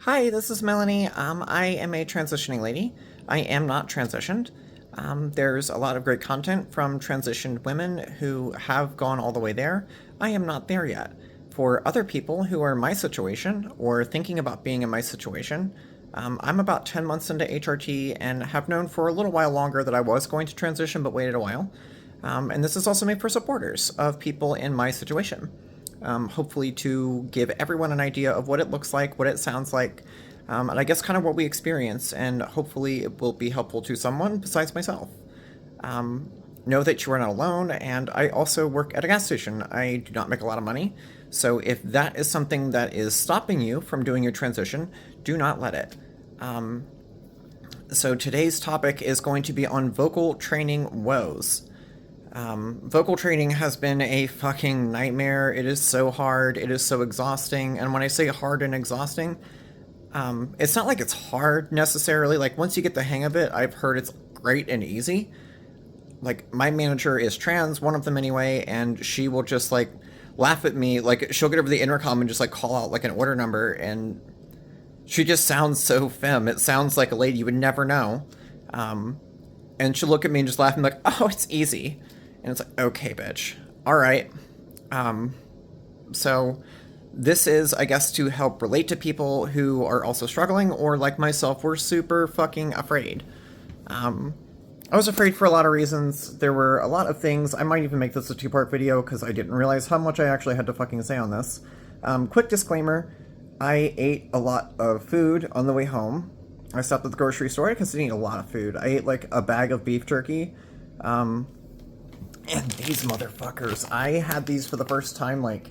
Hi, this is Melanie. I am a transitioning lady. I am not transitioned. There's a lot of great content from transitioned women who have gone all the way there. I am not there yet. For other people who are in my situation or thinking about being in my situation, I'm about 10 months into HRT and have known for a little while longer that I was going to transition but waited a while. And this is also made for supporters of people in my situation. Hopefully to give everyone an idea of what it looks like, what it sounds like, and I guess kind of what we experience, and hopefully it will be helpful to someone besides myself. Know that you are not alone, and I also work at a gas station. I do not make a lot of money, so if that is something that is stopping you from doing your transition, do not let it. So today's topic is going to be on vocal training woes. Vocal training has been a fucking nightmare. It is so hard. It is so exhausting. And when I say hard and exhausting, it's not like it's hard necessarily. Like, once you get the hang of it, I've heard it's great and easy. Like, my manager is trans, one of them anyway, and she will just, like, laugh at me. Like, she'll get over the intercom and just, like, call out, like, an order number, and she just sounds so femme. It sounds like a lady you would never know. And she'll look at me and just laugh and be like, oh, it's easy. And it's like, okay, bitch. All right. So this is, I guess, to help relate to people who are also struggling or, like myself, were super fucking afraid. I was afraid for a lot of reasons. There were a lot of things. I might even make this a two-part video because I didn't realize how much I actually had to fucking say on this. Quick disclaimer. I ate a lot of food on the way home. I stopped at the grocery store because I didn't eat a lot of food. I ate like a bag of beef jerky. And these motherfuckers, I had these for the first time, like,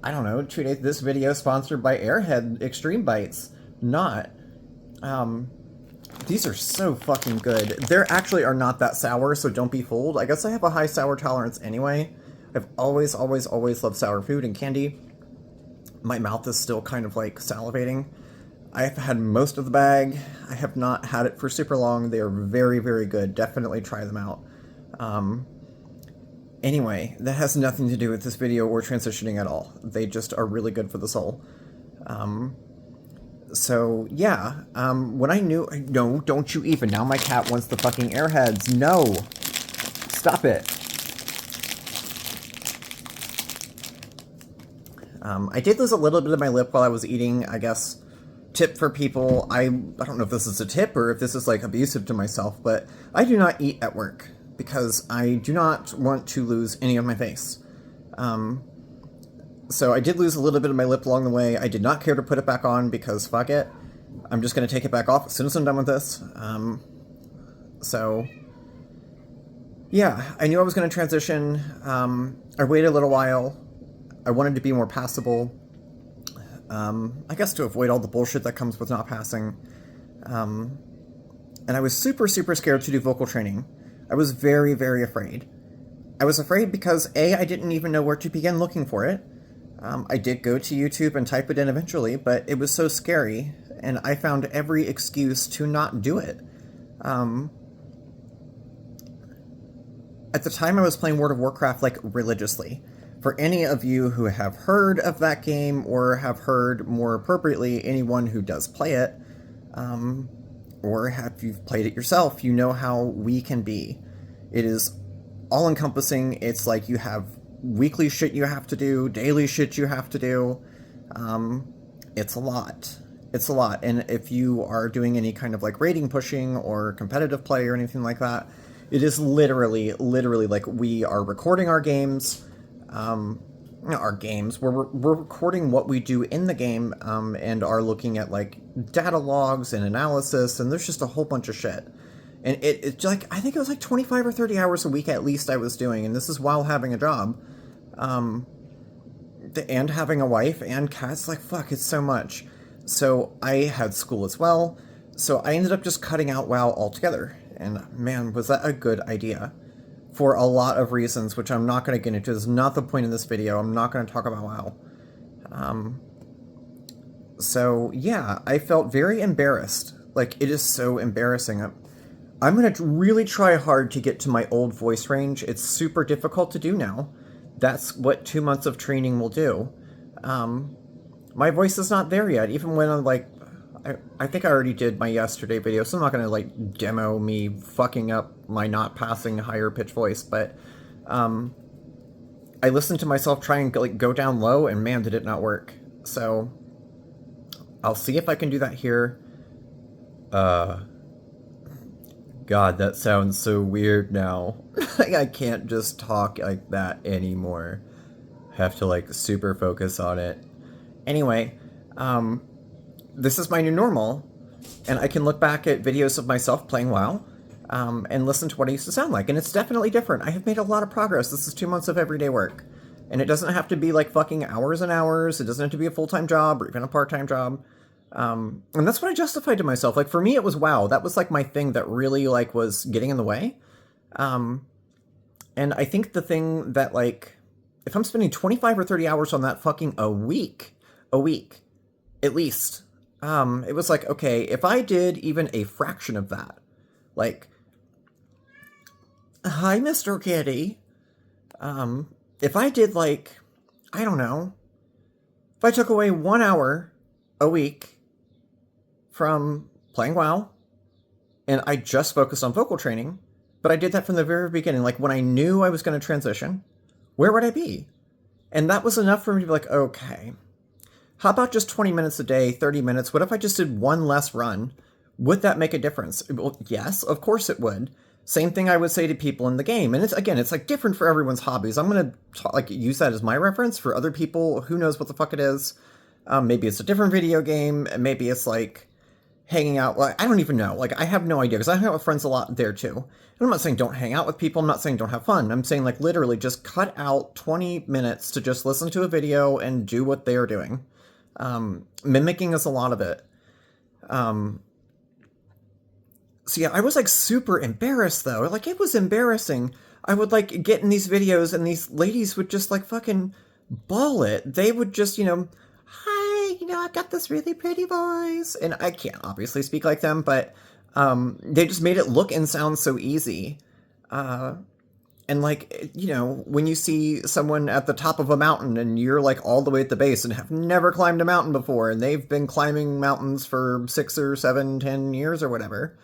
I don't know, 2 days. This video sponsored by Airhead Extreme Bites. Not. These are so fucking good. They actually are not that sour, so don't be fooled. I guess I have a high sour tolerance anyway. I've always loved sour food and candy. My mouth is still kind of like salivating. I've had most of the bag. I have not had it for super long. They are very, very good. Definitely try them out. Anyway, that has nothing to do with this video or transitioning at all. They just are really good for the soul. So, yeah. When I knew... No, don't you even. Now my cat wants the fucking airheads. No! Stop it. I did lose a little bit of my lip while I was eating, I guess. Tip for people, I don't know if this is a tip or if this is like abusive to myself, but I do not eat at work because I do not want to lose any of my face. So I did lose a little bit of my lip along the way. I did not care to put it back on because fuck it. I'm just going to take it back off as soon as I'm done with this. So yeah, I knew I was going to transition. I waited a little while. I wanted to be more passable. I guess to avoid all the bullshit that comes with not passing. And I was super, super scared to do vocal training. I was very, very afraid. I was afraid because, A, I didn't even know where to begin looking for it. I did go to YouTube and type it in eventually, but it was so scary, and I found every excuse to not do it. At the time, I was playing World of Warcraft, like, religiously. For any of you who have heard of that game, or have heard, more appropriately, anyone who does play it, or have you've played it yourself, you know how we can be. It is all-encompassing. It's like you have weekly shit you have to do, daily shit you have to do. It's a lot. It's a lot. And if you are doing any kind of like rating pushing or competitive play or anything like that, it is literally like we are recording our games. We're recording what we do in the game, and are looking at, like, data logs and analysis, and there's just a whole bunch of shit. And it's like, I think it was like 25 or 30 hours a week at least I was doing, and this is while having a job. And having a wife and cats, like, fuck, it's so much. So I had school as well, so I ended up just cutting out WoW altogether, and man, was that a good idea. For a lot of reasons, which I'm not going to get into. This is not the point of this video. I'm not going to talk about WoW. So, yeah, I felt very embarrassed. Like, it is so embarrassing. I'm going to really try hard to get to my old voice range. It's super difficult to do now. That's what 2 months of training will do. My voice is not there yet. Even when I think I already did my yesterday video, so I'm not gonna like demo me fucking up my not passing higher pitch voice, but um, I listened to myself try and like go down low, and man, did it not work. So I'll see if I can do that here. Uh, God, that sounds so weird now. I can't just talk like that anymore. Have to like super focus on it. Anyway, um, this is my new normal, and I can look back at videos of myself playing WoW, and listen to what I used to sound like, and it's definitely different. I have made a lot of progress. This is 2 months of everyday work, and it doesn't have to be like fucking hours and hours. It doesn't have to be a full-time job or even a part-time job. And that's what I justified to myself. Like, for me, it was WoW. That was like my thing that really like was getting in the way. Um, and I think the thing that like, if I'm spending 25 or 30 hours on that fucking a week, at least, it was like, okay, if I did even a fraction of that, like, hi, Mr. Kitty. If I did like, I don't know, if I took away 1 hour a week from playing WoW, and I just focused on vocal training, but I did that from the very beginning, like when I knew I was going to transition, where would I be? And that was enough for me to be like, okay, how about just 20 minutes a day, 30 minutes? What if I just did one less run? Would that make a difference? Well, yes, of course it would. Same thing I would say to people in the game. And it's, again, it's like different for everyone's hobbies. I'm going to like use that as my reference. For other people, who knows what the fuck it is. Maybe it's a different video game. Maybe it's like hanging out. Like, I don't even know. Like, I have no idea, because I hang out with friends a lot there too. And I'm not saying don't hang out with people. I'm not saying don't have fun. I'm saying like literally just cut out 20 minutes to just listen to a video and do what they are doing. Mimicking is a lot of it. So yeah, I was like super embarrassed though. Like, it was embarrassing. I would like get in these videos and these ladies would just like fucking bawl it. They would just, hi, I've got this really pretty voice. And I can't obviously speak like them, but they just made it look and sound so easy. And like, when you see someone at the top of a mountain and you're like all the way at the base and have never climbed a mountain before, and they've been climbing mountains for 6 or 7, 10 years or whatever,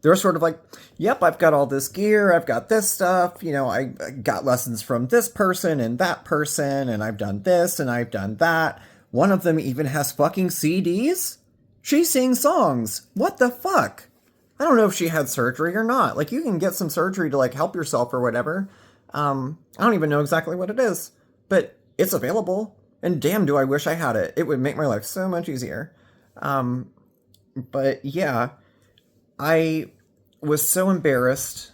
they're sort of like, yep, I've got all this gear, I've got this stuff, I got lessons from this person and that person, and I've done this and I've done that. One of them even has fucking CDs? She sings songs. What the fuck? I don't know if she had surgery or not. Like, you can get some surgery to like help yourself or whatever. I don't even know exactly what it is, but it's available. And damn, do I wish I had it. It would make my life so much easier. But yeah, I was so embarrassed.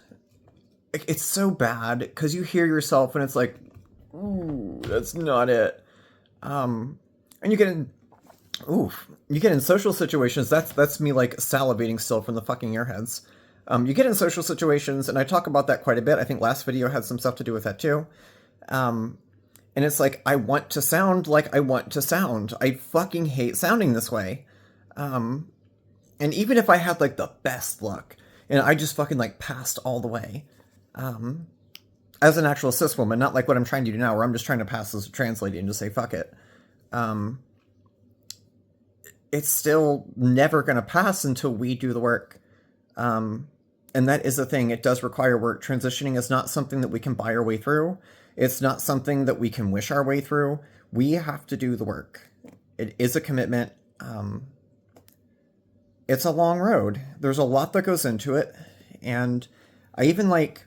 It's so bad because you hear yourself and it's like, ooh, that's not it. And you get in, you get in social situations. That's me like salivating still from the fucking airheads. You get in social situations, and I talk about that quite a bit. I think last video had some stuff to do with that too. And it's like, I want to sound like I want to sound. I fucking hate sounding this way. And even if I had like the best luck and I just fucking like passed all the way, as an actual cis woman, not like what I'm trying to do now, where I'm just trying to pass as a trans lady and just say fuck it. It's still never going to pass until we do the work. And that is the thing. It does require work. Transitioning is not something that we can buy our way through. It's not something that we can wish our way through. We have to do the work. It is a commitment. It's a long road. There's a lot that goes into it. And I even like,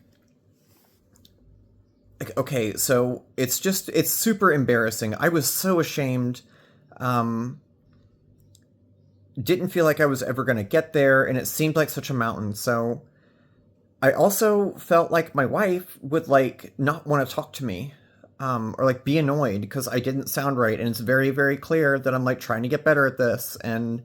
okay, so it's super embarrassing. I was so ashamed. Didn't feel like I was ever going to get there, and it seemed like such a mountain. So I also felt like my wife would like not want to talk to me, or like be annoyed because I didn't sound right. And it's very, very clear that I'm like trying to get better at this. And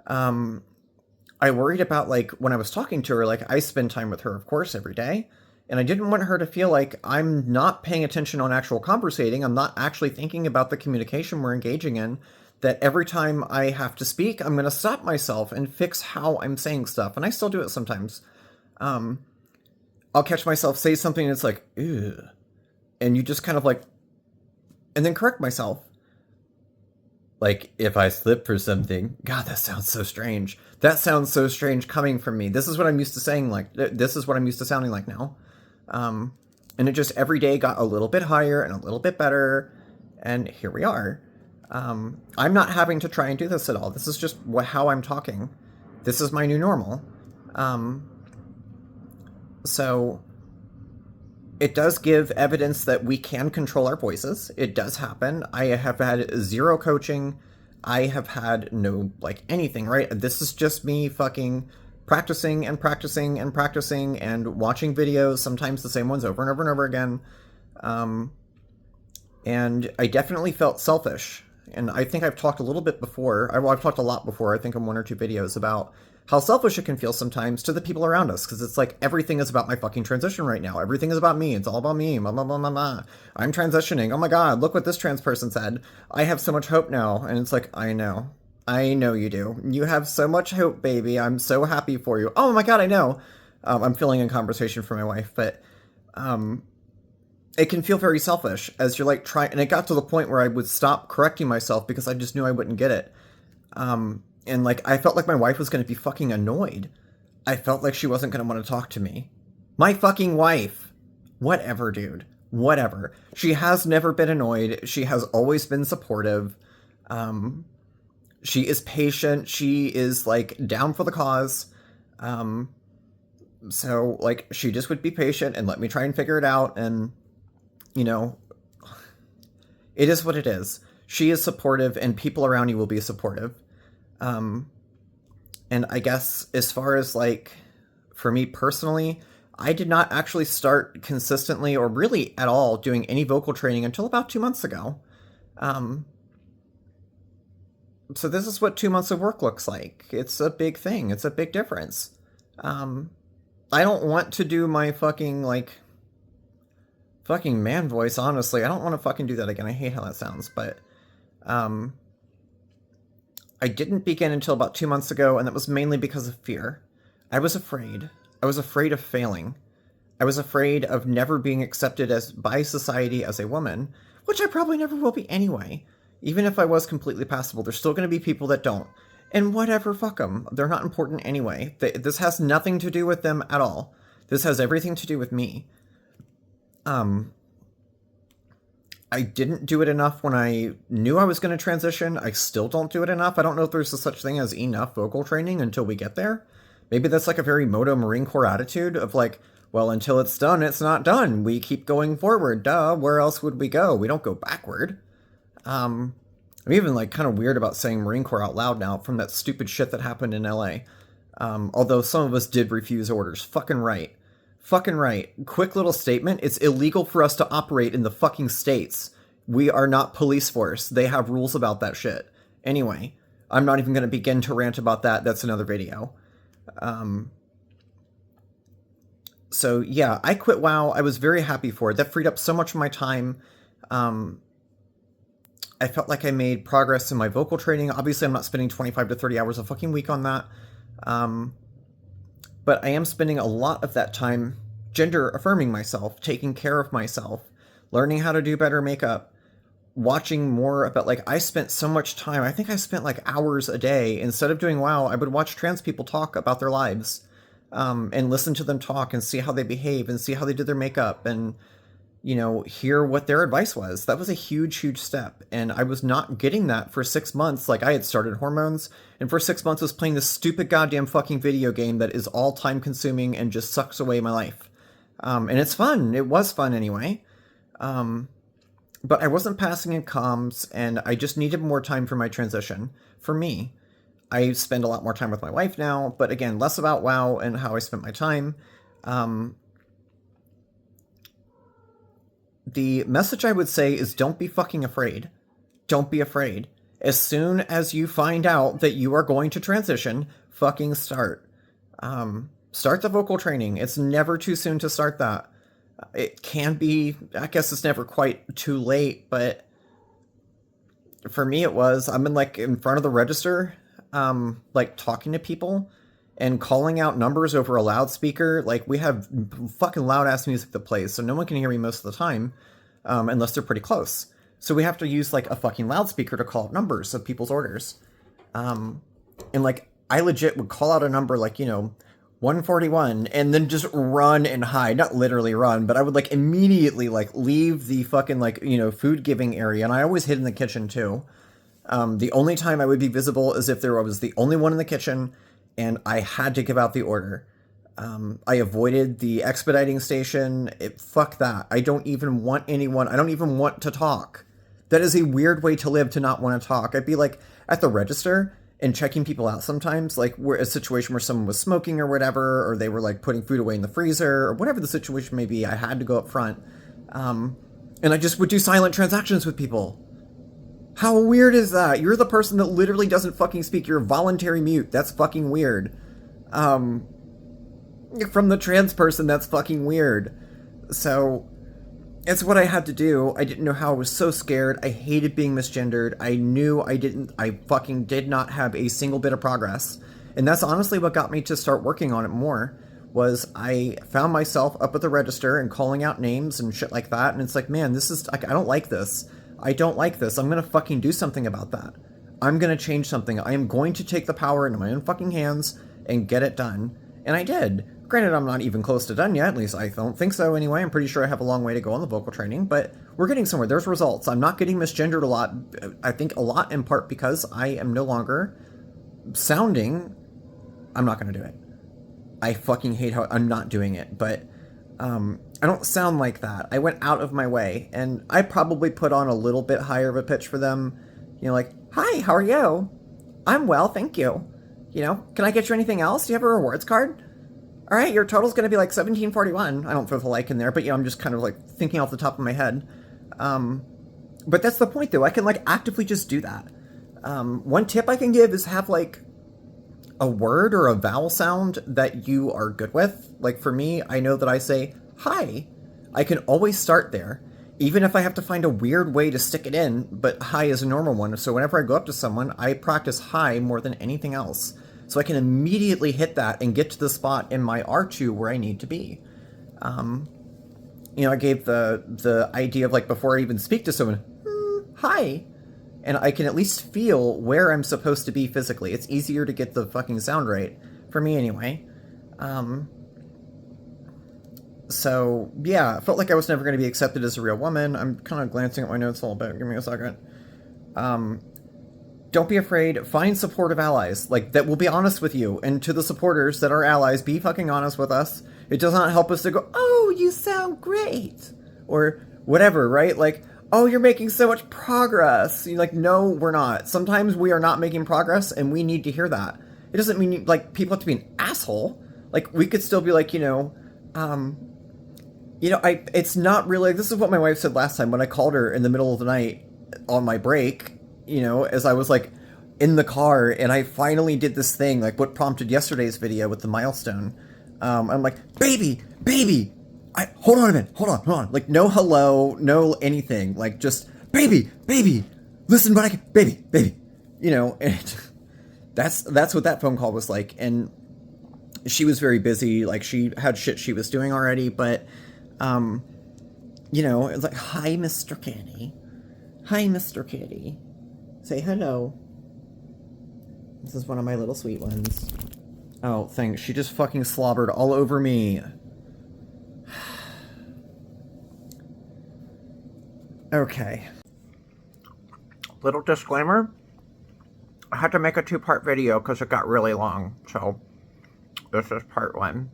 I worried about like when I was talking to her, like I spend time with her, of course, every day. And I didn't want her to feel like I'm not paying attention on actual conversating. I'm not actually thinking about the communication we're engaging in. That every time I have to speak, I'm going to stop myself and fix how I'm saying stuff. And I still do it sometimes. I'll catch myself say something and it's like, ew. And you just kind of like, and then correct myself. Like, if I slip for something, God, that sounds so strange. That sounds so strange coming from me. This is what I'm used to saying, like, this is what I'm used to sounding like now. Um, and it just every day got a little bit higher and a little bit better. And here we are. I'm not having to try and do this at all. This is just how I'm talking. This is my new normal. Um, so it does give evidence that we can control our voices. It does happen. I have had zero coaching. I have had no, like, anything, right? This is just me fucking practicing and practicing and practicing and watching videos, sometimes the same ones over and over and over again. Um, and I definitely felt selfish. And I think I've talked a little bit before. I've talked a lot before, I think in one or two videos, about how selfish it can feel sometimes to the people around us, because it's like everything is about my fucking transition right now. Everything is about me. It's all about me. Blah, blah, blah, blah, blah. I'm transitioning. Oh my god, look what this trans person said. I have so much hope now. And it's like, I know. I know you do. You have so much hope, baby. I'm so happy for you. Oh my god, I know. I'm filling in conversation for my wife, but it can feel very selfish as you're like trying. And it got to the point where I would stop correcting myself because I just knew I wouldn't get it. And like, I felt like my wife was going to be fucking annoyed. I felt like she wasn't going to want to talk to me. My fucking wife. Whatever, dude. Whatever. She has never been annoyed. She has always been supportive. She is patient. She is like down for the cause. So like, she just would be patient and let me try and figure it out. And, you know, it is what it is. She is supportive and people around you will be supportive. And I guess as far as like, for me personally, I did not actually start consistently or really at all doing any vocal training until about 2 months ago. So this is what 2 months of work looks like. It's a big thing. It's a big difference. I don't want to do my fucking man voice, honestly. I don't want to fucking do that again. I hate how that sounds, but, I didn't begin until about 2 months ago, and that was mainly because of fear. I was afraid. I was afraid of failing. I was afraid of never being accepted by society as a woman, which I probably never will be anyway. Even if I was completely passable, there's still going to be people that don't. And whatever, fuck them. They're not important anyway. This has nothing to do with them at all. This has everything to do with me. I didn't do it enough when I knew I was going to transition. I still don't do it enough. I don't know if there's a such thing as enough vocal training until we get there. Maybe that's like a very Moto Marine Corps attitude of like, well, until it's done, it's not done. We keep going forward. Duh, where else would we go? We don't go backward. I'm even like kind of weird about saying Marine Corps out loud now from that stupid shit that happened in LA. Although some of us did refuse orders. Fucking right. Fucking right. Quick little statement. It's illegal for us to operate in the fucking states. We are not police force. They have rules about that shit. Anyway, I'm not even going to begin to rant about that. That's another video. So yeah, I quit WoW. I was very happy for it. That freed up so much of my time. I felt like I made progress in my vocal training. Obviously, I'm not spending 25 to 30 hours a fucking week on that. But I am spending a lot of that time gender affirming myself, taking care of myself, learning how to do better makeup, watching more about, like, I spent so much time. I think I spent like hours a day. Instead of doing WoW, I would watch trans people talk about their lives, and listen to them talk and see how they behave and see how they did their makeup and, you know, hear what their advice was. That was a huge, huge step. And I was not getting that for 6 months. Like, I had started hormones, and for 6 months I was playing this stupid goddamn fucking video game that is all time consuming and just sucks away my life. And it's fun. It was fun anyway. But I wasn't passing in comms, and I just needed more time for my transition. For me, I spend a lot more time with my wife now, but again, less about WoW and how I spent my time. The message I would say is don't be fucking afraid. Don't be afraid. As soon as you find out that you are going to transition, fucking start. Start the vocal training. It's never too soon to start that. It can be, I guess it's never quite too late, but for me it was. I'm in front of the register, like talking to people and calling out numbers over a loudspeaker. Like, we have fucking loud ass music that plays, so no one can hear me most of the time, unless they're pretty close. So we have to use like a fucking loudspeaker to call out numbers of people's orders. And like, I legit would call out a number like, 141, and then just run and hide. Not literally run, but I would like immediately like leave the fucking like, food giving area. And I always hid in the kitchen too. The only time I would be visible is if there was the only one in the kitchen and I had to give out the order. I avoided the expediting station. Fuck that. I don't even want anyone. I don't even want to talk. That is a weird way to live, to not want to talk. I'd be like at the register and checking people out sometimes, like where a situation where someone was smoking or whatever, or they were like putting food away in the freezer or whatever the situation may be. I had to go up front. And I just would do silent transactions with people. How weird is that? You're the person that literally doesn't fucking speak. You're a voluntary mute. That's fucking weird. From the trans person, that's fucking weird. So, it's what I had to do. I didn't know how. I was so scared. I hated being misgendered. I knew I fucking did not have a single bit of progress. And that's honestly what got me to start working on it more, was I found myself up at the register and calling out names and shit like that. And it's like, man, this is, like, I don't like this. I don't like this. I'm going to fucking do something about that. I'm going to change something. I am going to take the power into my own fucking hands and get it done. And I did. Granted, I'm not even close to done yet. At least I don't think so anyway. I'm pretty sure I have a long way to go on the vocal training, but we're getting somewhere. There's results. I'm not getting misgendered a lot. I think a lot in part because I am no longer sounding... I'm not going to do it. I fucking hate how I'm not doing it, but I don't sound like that. I went out of my way, and I probably put on a little bit higher of a pitch for them. Like, hi, how are you? I'm well, thank you. Can I get you anything else? Do you have a rewards card? All right, your total's going to be like 1741. I don't throw the like in there, but I'm just kind of like thinking off the top of my head. But that's the point, though. I can like actively just do that. One tip I can give is have like a word or a vowel sound that you are good with. Like for me, I know that I say hi. I can always start there, even if I have to find a weird way to stick it in, but hi is a normal one. So whenever I go up to someone, I practice hi more than anything else. So I can immediately hit that and get to the spot in my R2 where I need to be. I gave the idea of like before I even speak to someone, hi. And I can at least feel where I'm supposed to be physically. It's easier to get the fucking sound right. For me anyway. So, yeah, I felt like I was never going to be accepted as a real woman. I'm kind of glancing at my notes a little bit. Give me a second. Don't be afraid. Find supportive allies, like, that will be honest with you. And to the supporters that are allies, be fucking honest with us. It does not help us to go, oh, you sound great. Or whatever, right? Like, oh, you're making so much progress. You're like, no, we're not. Sometimes we are not making progress, and we need to hear that. It doesn't mean, like, people have to be an asshole. Like, we could still be like, it's not really, this is what my wife said last time when I called her in the middle of the night on my break, as I was like in the car and I finally did this thing, like what prompted yesterday's video with the milestone. I'm like, baby, hold on a minute, hold on. Like no hello, no anything, like just baby, listen, but I can, baby, and that's what that phone call was like. And she was very busy, like she had shit she was doing already, but it's like, hi, Mr. Kitty. Hi, Mr. Kitty. Say hello. This is one of my little sweet ones. Oh, thanks. She just fucking slobbered all over me. Okay. Little disclaimer. I had to make a 2-part video because it got really long, so this is part 1.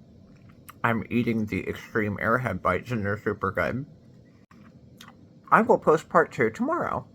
I'm eating the extreme airhead bites and they're super good. I will post part 2 tomorrow.